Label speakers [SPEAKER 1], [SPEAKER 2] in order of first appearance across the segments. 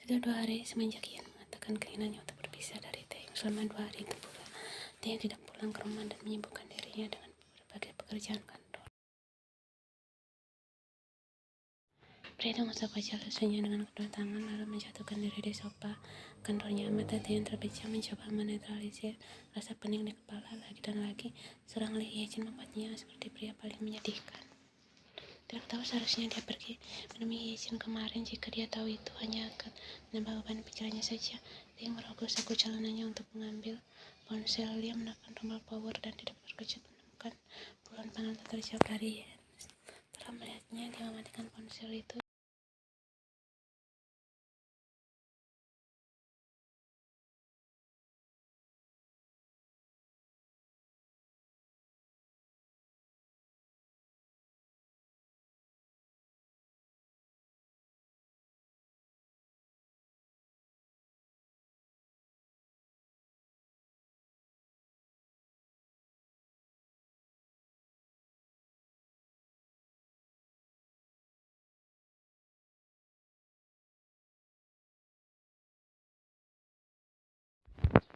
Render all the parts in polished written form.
[SPEAKER 1] Sudah 2 hari semenjak Ian mengatakan keinginannya untuk berpisah dari Taeyong. Selama 2 hari itu pula, Taeyong tidak pulang ke rumah dan menyibukkan dirinya dengan berbagai pekerjaan kantor. Pria itu mengucapkan alasannya dengan kedua tangan lalu menjatuhkan diri di sofa kantornya. Mata Taeyong terpejam mencoba menetralisir rasa pening di kepala. Lagi dan lagi, seorang Lee Ye-jin membuatnya seperti pria paling menyedihkan. Tidak tahu seharusnya dia pergi menemui Ye-jin kemarin jika dia tahu itu hanya akan menambah beban pikirannya saja. Dia merogoh saku celananya untuk mengambil ponsel. Dia menekan tombol power dan tidak terkejut menemukan puluhan panggilan tak terjawab dari Yen. Setelah melihatnya, dia mematikan ponsel itu.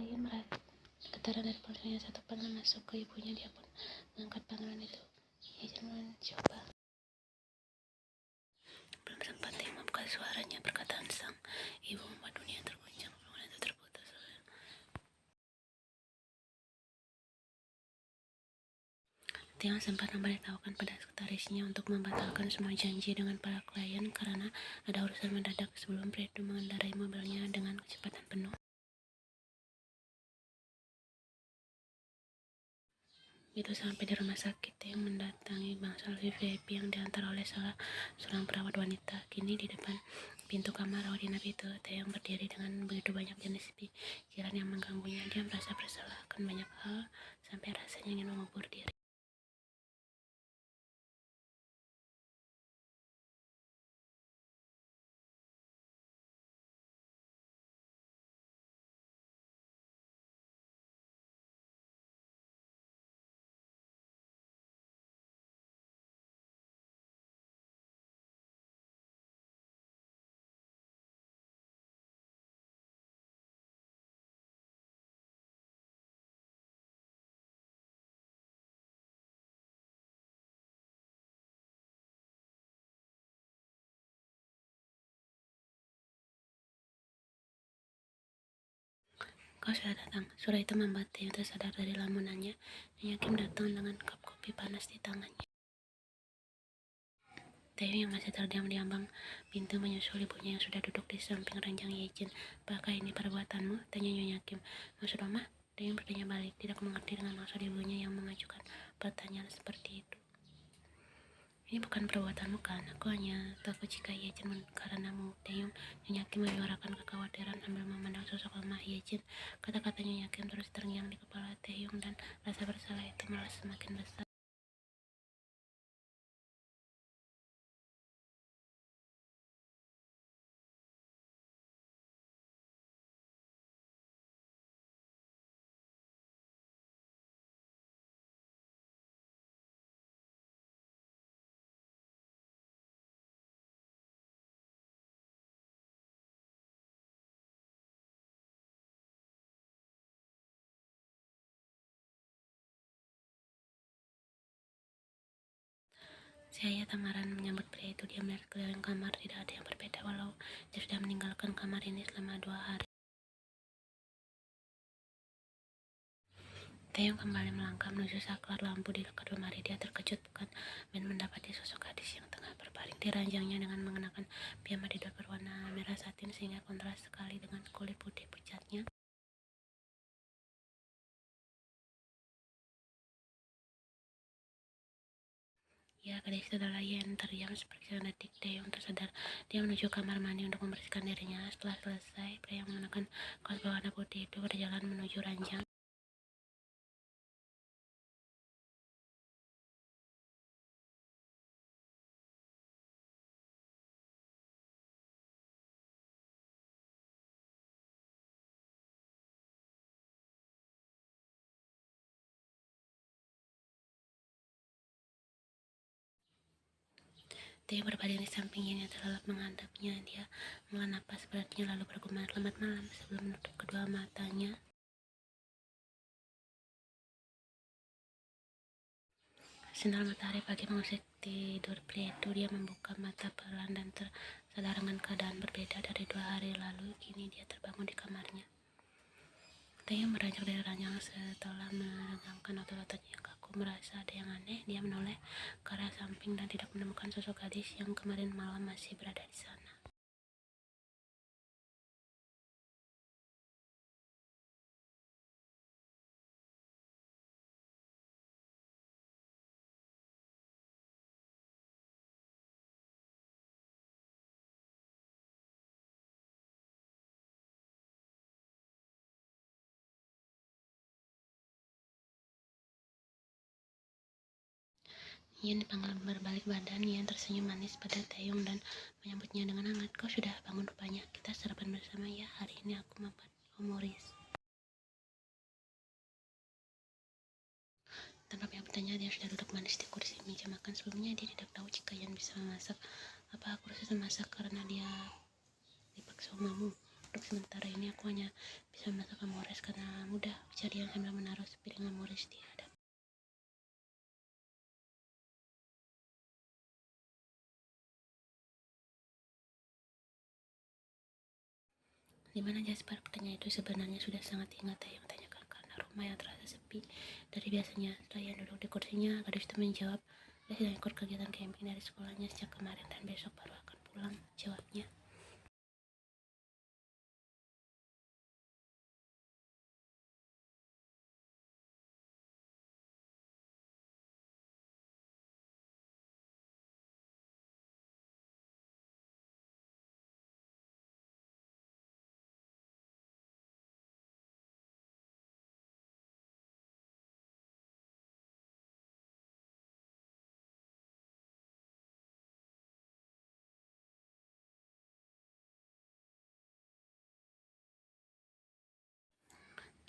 [SPEAKER 1] Yen merasa getaran dari ponselnya satu panggilan masuk ke ibunya. Dia pun mengangkat panggilan itu. Ye-jin mencoba. Belum sempat dia membuka suaranya, perkataan sang ibu membuat dunia terguncang. Hubungan itu terputus. Tiang sempat memberitahukan pada sekretarisnya untuk membatalkan semua janji dengan para klien karena ada urusan mendadak sebelum pria itu mengendarai mobilnya dengan kecepatan penuh. Itu sampai di rumah sakit, yang mendatangi bangsal VIP yang diantar oleh salah seorang perawat wanita. Kini di depan pintu kamar rawat inap itu, Taeyong berdiri dengan begitu banyak jenis pikiran yang mengganggunya. Dia merasa bersalah akan banyak hal sampai rasanya ingin mengubur diri. Kau sudah datang. Suara itu membuat Taeyong tersadar dari lamunannya. Nyonya Kim datang dengan cup kopi panas di tangannya. Taeyong yang masih terdiam di ambang pintu menyusul ibunya yang sudah duduk di samping ranjang Ye-jin. "Apakah ini perbuatanmu?" tanya Nyonya Kim. "Maksud Oma?" Taeyong bertanya balik, tidak mengerti dengan maksud ibunya yang mengajukan pertanyaan seperti itu. "Ini bukan perbuatanmu kan? Aku hanya takut jika Ye-jin karenamu." Taeyong. Nyonya Kim menyuarakan kekhawatiran sambil memandang sosok lemah Ye-jin. Kata-kata Nyonya Kim terus terngiang di kepala Taeyong dan rasa bersalah itu malah semakin besar. Si ayah Tamaran menyambut pria itu. Dia melihat keliling kamar, tidak ada yang berbeda walau dia sudah meninggalkan kamar ini selama 2 hari. Taeyong kembali melangkah menuju saklar lampu di dekat lemari. Dia terkejut bukan main mendapati sosok gadis yang tengah berbaring di ranjangnya dengan mengenakan piyama didot berwarna merah satin sehingga kontras sekali dengan kulit putih pucatnya. Ya, gadis itu adalah Yen. Terdiam sepersekian detik, Taeyong tersadar. Dia menuju kamar mandi untuk membersihkan dirinya. Setelah selesai, pria yang mengenakan kaos berwarna putih itu berjalan menuju ranjang. Dia berbaring di samping Yen yang terlelap menghadapnya. Dia menghela napas beratnya lalu bergumam selamat malam sebelum menutup kedua matanya. Sinar matahari pagi mengusik tidur pria itu. Dia membuka mata pelan dan tersadar dengan keadaan berbeda dari 2 hari lalu. Kini dia terbangun di kamarnya. Taeyong beranjak dari ranjang setelah meregangkan otot-ototnya yang kaku. Merasa ada yang aneh, dia menoleh ke arah samping dan tidak menemukan sosok gadis yang kemarin malam masih berada di sana. Yen dipanggil berbalik badan. Yen tersenyum manis pada Taeyong dan menyambutnya dengan hangat. Kau sudah bangun rupanya. Kita sarapan bersama ya. Hari ini aku membuat omoris. Tanpa banyak bertanya, dia sudah duduk manis di kursi meja makan. Sebelumnya dia tidak tahu jika Yen bisa memasak. Apa aku harus memasak karena dia dipaksa omamu? Untuk sementara ini aku hanya bisa memasak omoris karena mudah, ujar Yen sambil menaruh sepiring omoris di hadap. Di mana Jasper? Pertanyaan itu sebenarnya sudah sangat ingat yang tanyakan karena rumah yang terasa sepi dari biasanya. Setelah Ian duduk di kursinya, gadis itu menjawab, dia sedang ikut kegiatan camping dari sekolahnya sejak kemarin dan besok baru akan pulang, jawabnya.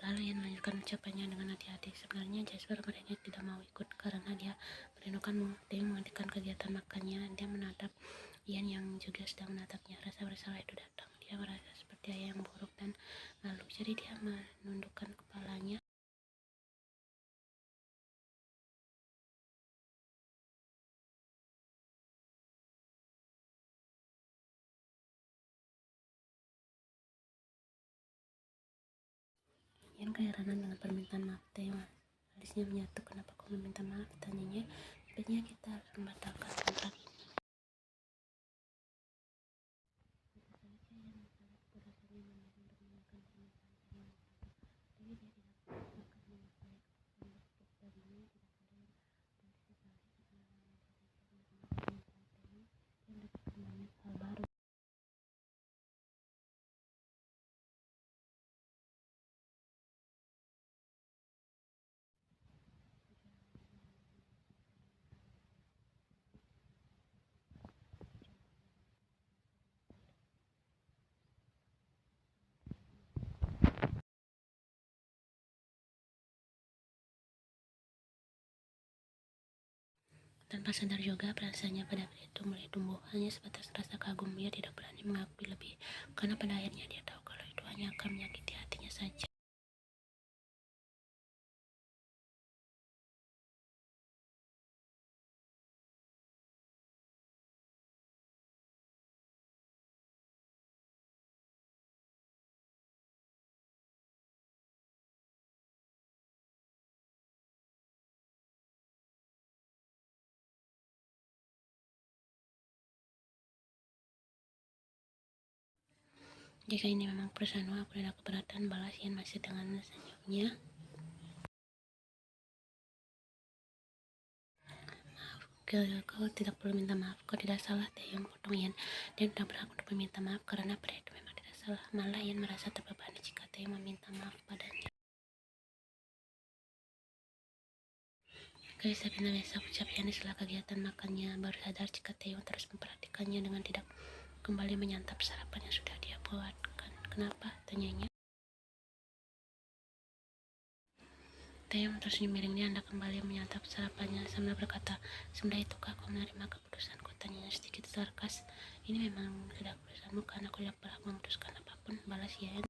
[SPEAKER 1] Lalu Ian melanjutkan ucapannya dengan hati-hati. Sebenarnya Jasper merengek tidak mau ikut karena dia merindukanmu. Dia menghentikan kegiatan makannya. Dia menatap Ian yang juga sedang menatapnya. Rasa bersalah itu datang. Dia merasa seperti ayah yang buruk dan malu. Jadi dia menundukkan kepalanya. Ian keheranan dengan permintaan maaf Taeyong. Alisnya menyatu. Kenapa kau meminta maaf? Tanyanya. Sepertinya kita harus membatalkan kontrak ini. Tanpa sadar juga, perasaannya pada pria itu mulai tumbuh. Hanya sebatas rasa kagum, ia tidak berani mengakui lebih. Karena pada akhirnya dia tahu kalau itu hanya akan menyakiti hatinya saja. Jika ini memang perusahaanmu, aku tidak keberatan, balas Ian masih dengan senyumnya. Kau tidak perlu minta maaf, kau tidak salah, Taeyong potong Ian. Dan tidak berhak untuk meminta maaf karena pria itu memang tidak salah. Malah Ian merasa terbebani jika Taeyong meminta maaf padanya. Guys, Sabina besok, ucap Ian setelah kegiatan makannya. Baru sadar jika Taeyong terus memperhatikannya dengan tidak kembali menyantap sarapan yang sudah dia buatkan. Kenapa? Tanyanya. Taeyong tersenyum miring. Dia hendak kembali menyantap sarapannya sambil berkata, "Semudah itukah kau menerima keputusanku?" Tanyanya sedikit sarkas. "Ini memang sudah keputusanmu, karena aku tidak berhak memutuskan apapun," balas Yaen.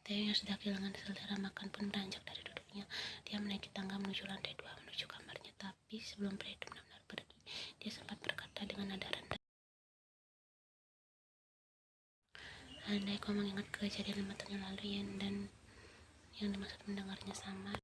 [SPEAKER 1] Taeyong yang sudah kehilangan selera makan pun beranjak dari duduknya. Dia menaiki tangga menuju lantai 2 menuju kamarnya. Tapi sebelum pria itu benar-benar pergi, dia sempat berkata dengan nada rendah, "Andai kau mengingat kejadian 5 tahun yang lalu, Yen, dan yang dimaksud mendengarnya sama."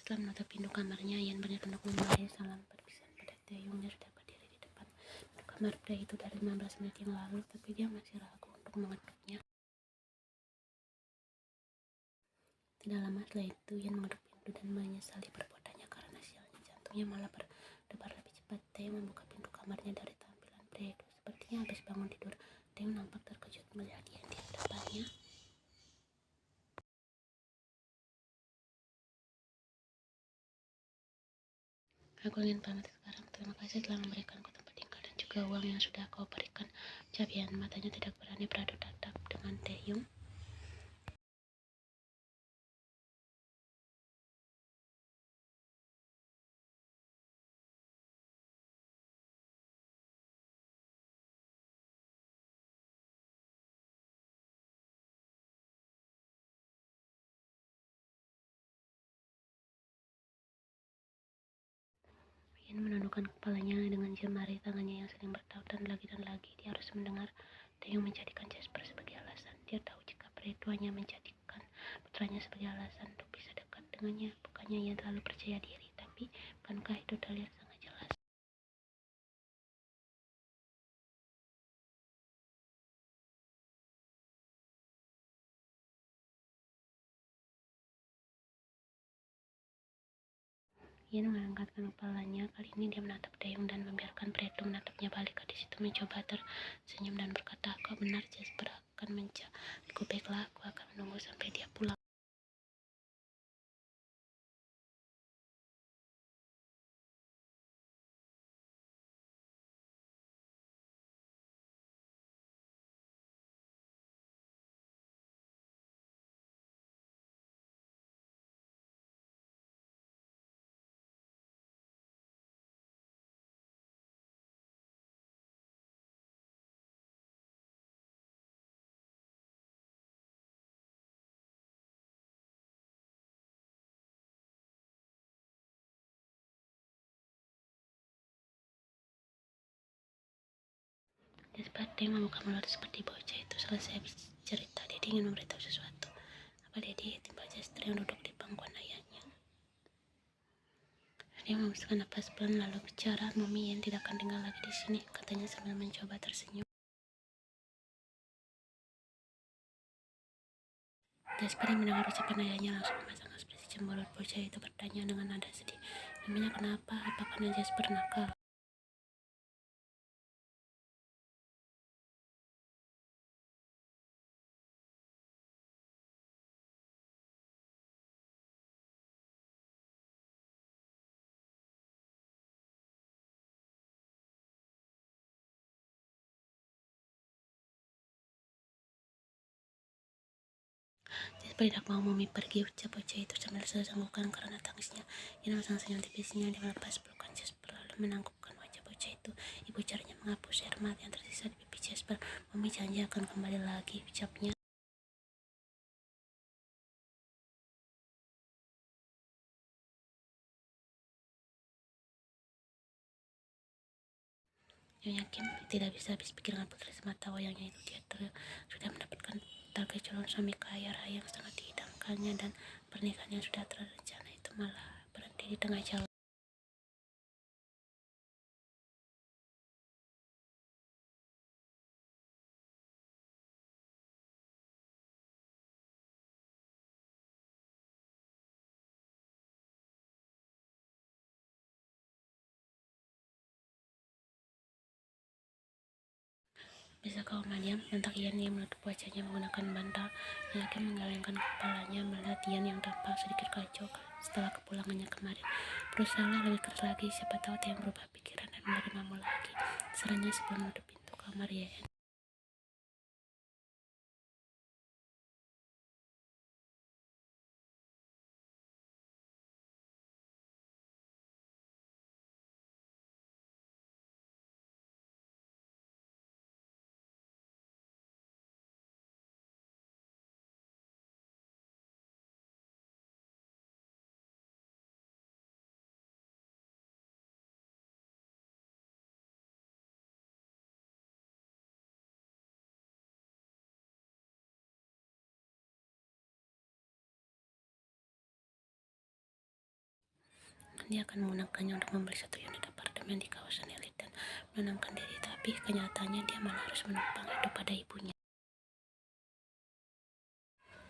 [SPEAKER 1] Setelah menutup pintu kamarnya, Yan berniat untuk memulai salam perpisahan pada Taeyong. Dia sudah berdiri di depan pintu kamar pria itu dari 15 menit yang lalu, tapi dia masih ragu untuk mengetuknya. Tidak lama setelah itu, Yan mengetuk pintu dan menyesali perbuatannya karena sialnya jantungnya malah berdebar lebih cepat. Taeyong membuka pintu kamarnya dari tampilan pria itu. Sepertinya habis bangun tidur, Taeyong nampak terkejut melihat Yan di depannya. "Aku ingin pamit sekarang. Terima kasih telah memberikanku tempat tinggal dan juga uang yang sudah kau berikan," ucap Yan. Matanya tidak berani beradu tatap dengan Taeyong. Yan menundukkan kepalanya dengan jemari tangannya yang saling bertautan lagi dan lagi. Dia harus mendengar Taeyong menjadikan Jasper sebagai alasan. Dia tahu jika pria itu hanya menjadikan putranya sebagai alasan untuk bisa dekat dengannya. Bukannya ia terlalu percaya diri, tapi bukankah itu terlihat sangat jelas? Yan mengangkatkan kepalanya. Kali ini dia menatap Taeyong dan membiarkan pria itu menatapnya balik. Di situ mencoba tersenyum dan berkata, "Kau benar, Jasper akan mencariku. Baiklah, aku akan menunggu sampai dia pulang." Jasper membuka mulut seperti bocah itu. Selesai cerita, dia ingin memberitahu sesuatu. "Apa Daddy?" timbal Jasper yang duduk di pangkuan ayahnya. Dia menghembuskan napas pelan lalu bicara, "Mami, Yan tidak akan tinggal lagi di sini," katanya sambil mencoba tersenyum. Jasper yang mendengar ucapan ayahnya langsung memasang ekspresi cemberut. Bocah itu bertanya dengan nada sedih, "Memangnya kenapa? Apa karena Jasper nakal?" Jasper tidak mau Mami pergi, ucap bocah itu sambil tersanggukan karena tangisnya. Yan memasang senyum tipisnya. Dia melepas pelukan Jasper lalu menangkupkan wajah bocah itu. Ibu caranya menghapus air mata yang tersisa di pipi Jasper. "Mami janji akan kembali lagi," ucapnya. Yang yakin tidak bisa habis pikir dengan putri semata wayangnya itu. Dia sudah mendapatkan target calon suami kaya raya yang sangat diidamkannya, dan pernikahan yang sudah terencana itu malah berhenti di tengah jalan. Bisa kau diam? Bentak Ian yang menutup wajahnya menggunakan bantal. Yakin menggelengkan kepalanya melihat Ian yang tampak sedikit kacau setelah kepulangannya kemarin. Berusahalah lebih keras lagi, siapa tahu dia yang berubah pikiran dan menerimamu lagi. Sarannya sebelum menutup pintu kamar, ya. Dia akan menggunakannya untuk membeli satu unit apartemen di kawasan elit dan menenangkan diri, tapi kenyataannya dia malah harus menumpang hidup pada ibunya.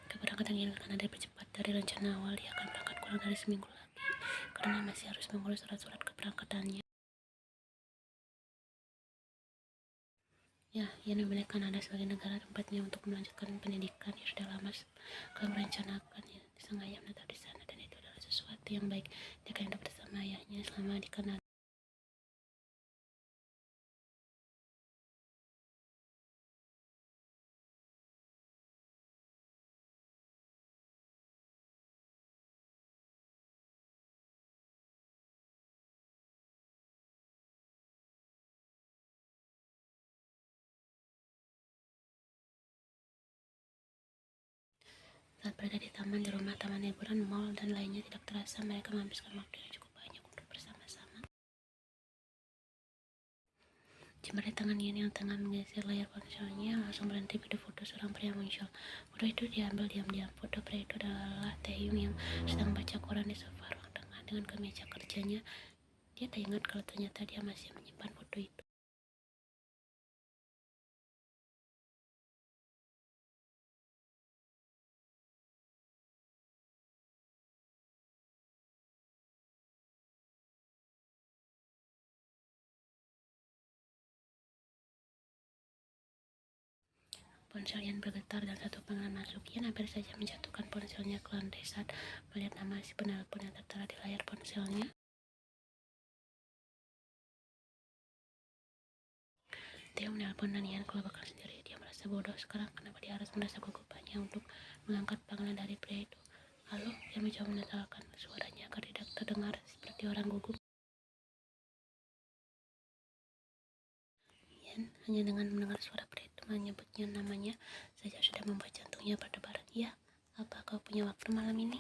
[SPEAKER 1] Keberangkatan Ian akan ada dipercepat dari rencana awal. Dia akan berangkat kurang dari seminggu lagi karena masih harus mengurus surat-surat keberangkatannya. Ya, Ian memilih Kanada sebagai negara tempatnya untuk melanjutkan pendidikan. Ia sudah lama sekali merencanakan, ya, sengaja menetap di sana, dan itu adalah sesuatu yang baik. Dia akan hidup bersama ayahnya selama di Kanada. Saat berada di taman, di rumah, taman hiburan, mall, dan lainnya, tidak terasa mereka menghabiskan waktu yang cukup banyak untuk bersama-sama. Jemari tangan Ian yang tengah menggeser layar ponselnya langsung berhenti pada foto seorang pria muncul. Foto itu diambil diam-diam. Foto pria itu adalah Taehyung yang sedang baca koran di sofa ruang tengah dengan kemeja kerjanya. Dia tak ingat kalau ternyata dia masih menyimpan foto itu. Ponsel Ian bergetar dan satu panggilan masuk. Ian hampir saja menjatuhkan ponselnya ke lantai saat melihat nama si penelpon yang tertera di layar ponselnya. Theo menelpon dan Ian kelabakan sendiri. Dia merasa bodoh sekarang. Kenapa dia harus merasa gugupannya untuk mengangkat panggilan dari pria itu? Lalu dia mencoba menetralkan suaranya agar tidak terdengar seperti orang gugup. Ian hanya dengan mendengar suara pria itu menyebutnya namanya saja sudah membuat jantungnya berdebar. Ya, apa kau punya waktu malam ini?